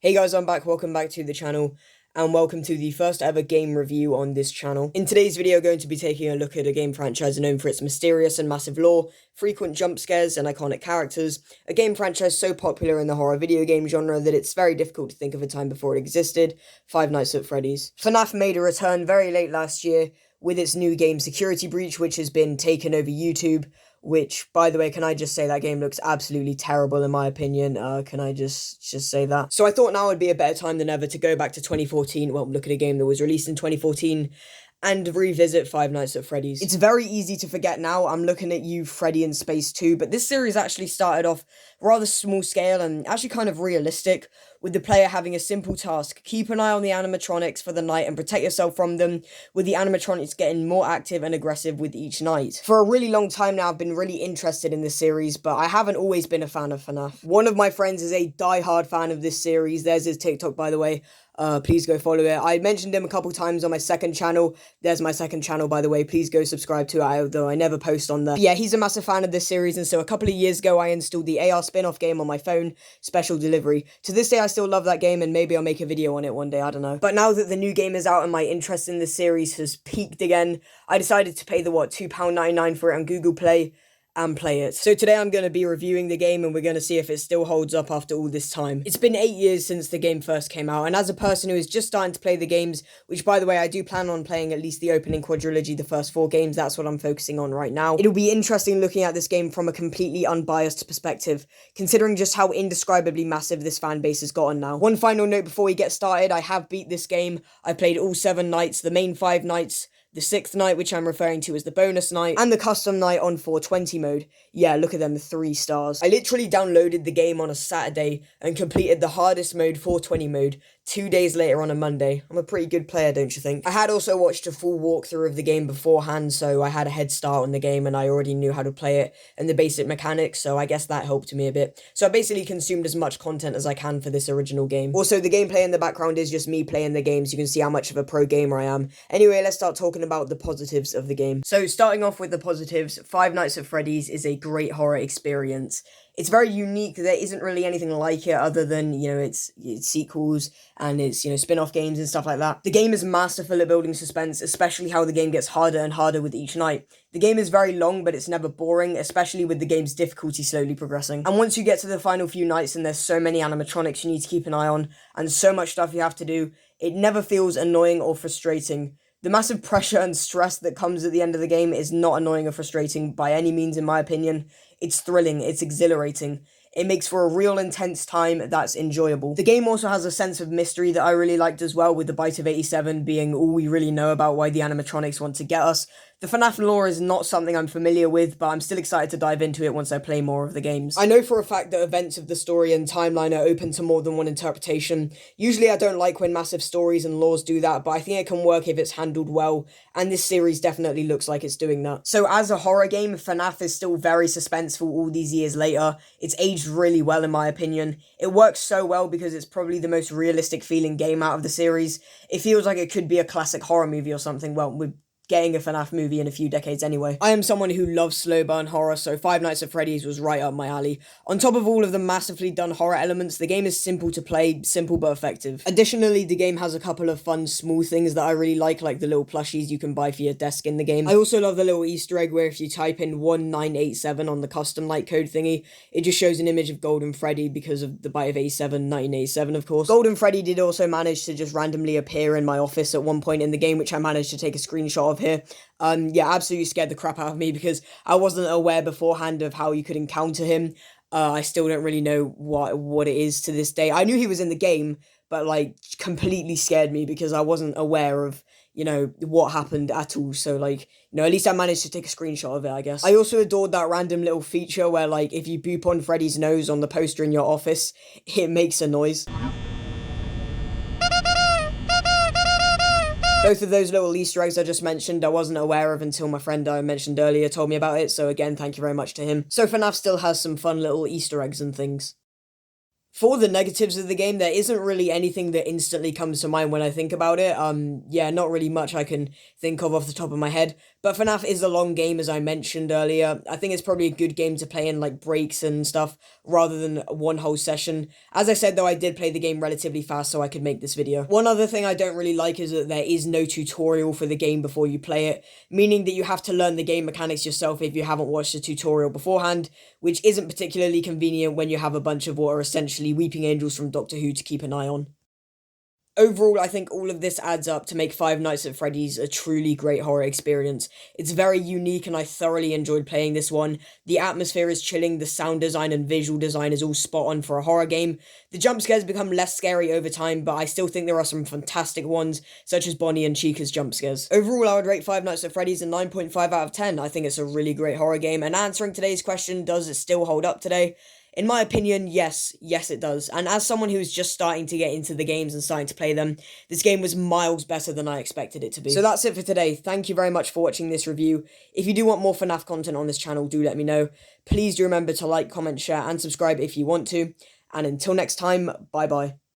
Hey guys, I'm back, welcome back to the channel, and welcome to the first ever game review on this channel. In today's video, I'm going to be taking a look at a game franchise known for its mysterious and massive lore, frequent jump scares, and iconic characters. A game franchise so popular in the horror video game genre that it's very difficult to think of a time before it existed, Five Nights at Freddy's. FNAF made a return very late last year with its new game Security Breach, which has been taken over YouTube, which, by the way, can I just say that game looks absolutely terrible in my opinion. Can I just say that? So I thought now would be a better time than ever to go back to 2014, well, look at a game that was released in 2014, and revisit Five Nights at Freddy's. It's very easy to forget now, I'm looking at you, Freddy in Space 2, but this series actually started off rather small scale and actually kind of realistic, with the player having a simple task: keep an eye on the animatronics for the night and protect yourself from them, with the animatronics getting more active and aggressive with each night. For a really long time now, I've been really interested in this series, but I haven't always been a fan of FNAF. One of my friends is a die-hard fan of this series. There's his TikTok, by the way. Please go follow it. I mentioned him a couple times on my second channel. There's my second channel, by the way. Please go subscribe to it, although I never post on there. But yeah, he's a massive fan of this series, and so a couple of years ago, I installed the AR spin-off game on my phone, Special Delivery. To this day, I still love that game, and maybe I'll make a video on it one day, I don't know. But now that the new game is out and my interest in this series has peaked again, I decided to pay the, £2.99 for it on Google Play, and play it. So today I'm going to be reviewing the game and we're going to see if it still holds up after all this time. It's been 8 years since the game first came out, and as a person who is just starting to play the games, which by the way I do plan on playing at least the opening quadrilogy, the first 4 games, that's what I'm focusing on right now. It'll be interesting looking at this game from a completely unbiased perspective, considering just how indescribably massive this fan base has gotten now. One final note before we get started: I have beat this game. I played all 7 nights, the main 5 nights, the 6th night, which I'm referring to as the bonus night, and the custom night on 420 mode. Yeah, look at them, 3 stars. I literally downloaded the game on a Saturday and completed the hardest mode, 420 mode, 2 days later on a Monday. I'm a pretty good player, don't you think? I had also watched a full walkthrough of the game beforehand, so I had a head start on the game and I already knew how to play it and the basic mechanics, so I guess that helped me a bit. So I basically consumed as much content as I can for this original game. Also, the gameplay in the background is just me playing the game, so you can see how much of a pro gamer I am. Anyway, let's start talking about the positives of the game. So starting off with the positives, Five Nights at Freddy's is a great horror experience. It's very unique. There isn't really anything like it other than, its sequels and its, spin-off games and stuff like that. The game is masterful at building suspense, especially how the game gets harder and harder with each night. The game is very long, but it's never boring, especially with the game's difficulty slowly progressing. And once you get to the final few nights and there's so many animatronics you need to keep an eye on, and so much stuff you have to do, it never feels annoying or frustrating. The massive pressure and stress that comes at the end of the game is not annoying or frustrating by any means, in my opinion. It's thrilling, it's exhilarating. It makes for a real intense time that's enjoyable. The game also has a sense of mystery that I really liked as well, with the Bite of 87 being all we really know about why the animatronics want to get us. The FNAF lore is not something I'm familiar with, but I'm still excited to dive into it once I play more of the games. I know for a fact that events of the story and timeline are open to more than one interpretation. Usually I don't like when massive stories and lores do that, but I think it can work if it's handled well, and this series definitely looks like it's doing that. So as a horror game, FNAF is still very suspenseful all these years later. It's aged really well in my opinion. It works so well because it's probably the most realistic feeling game out of the series. It feels like it could be a classic horror movie or something, well, with getting a FNAF movie in a few decades anyway. I am someone who loves slow burn horror, so Five Nights at Freddy's was right up my alley. On top of all of the massively done horror elements, the game is simple to play, simple but effective. Additionally, the game has a couple of fun, small things that I really like the little plushies you can buy for your desk in the game. I also love the little Easter egg where if you type in 1987 on the custom light code thingy, it just shows an image of Golden Freddy because of the Bite of 87, 1987 of course. Golden Freddy did also manage to just randomly appear in my office at one point in the game, which I managed to take a screenshot of here. Yeah, absolutely scared the crap out of me because I wasn't aware beforehand of how you could encounter him. I still don't really know what it is to this day. I knew he was in the game, but completely scared me because I wasn't aware of, what happened at all. So at least I managed to take a screenshot of it, I guess. I also adored that random little feature where if you boop on Freddy's nose on the poster in your office, it makes a noise. Both of those little Easter eggs I just mentioned, I wasn't aware of until my friend I mentioned earlier told me about it, so again, thank you very much to him. So FNAF still has some fun little Easter eggs and things. For the negatives of the game, there isn't really anything that instantly comes to mind when I think about it. Yeah, not really much I can think of off the top of my head. But FNAF is a long game, as I mentioned earlier. I think it's probably a good game to play in like breaks and stuff, rather than one whole session. As I said though, I did play the game relatively fast so I could make this video. One other thing I don't really like is that there is no tutorial for the game before you play it, meaning that you have to learn the game mechanics yourself if you haven't watched a tutorial beforehand, which isn't particularly convenient when you have a bunch of what are essentially weeping angels from Doctor Who to keep an eye on. Overall, I think all of this adds up to make Five Nights at Freddy's a truly great horror experience. It's very unique and I thoroughly enjoyed playing this one. The atmosphere is chilling, the sound design and visual design is all spot on for a horror game. The jump scares become less scary over time, but I still think there are some fantastic ones, such as Bonnie and Chica's jump scares. Overall, I would rate Five Nights at Freddy's a 9.5 out of 10. I think it's a really great horror game, and answering today's question, does it still hold up today? In my opinion, yes it does. And as someone who's just starting to get into the games and starting to play them, this game was miles better than I expected it to be. So that's it for today. Thank you very much for watching this review. If you do want more FNAF content on this channel, do let me know. Please do remember to like, comment, share, and subscribe if you want to. And until next time, bye bye.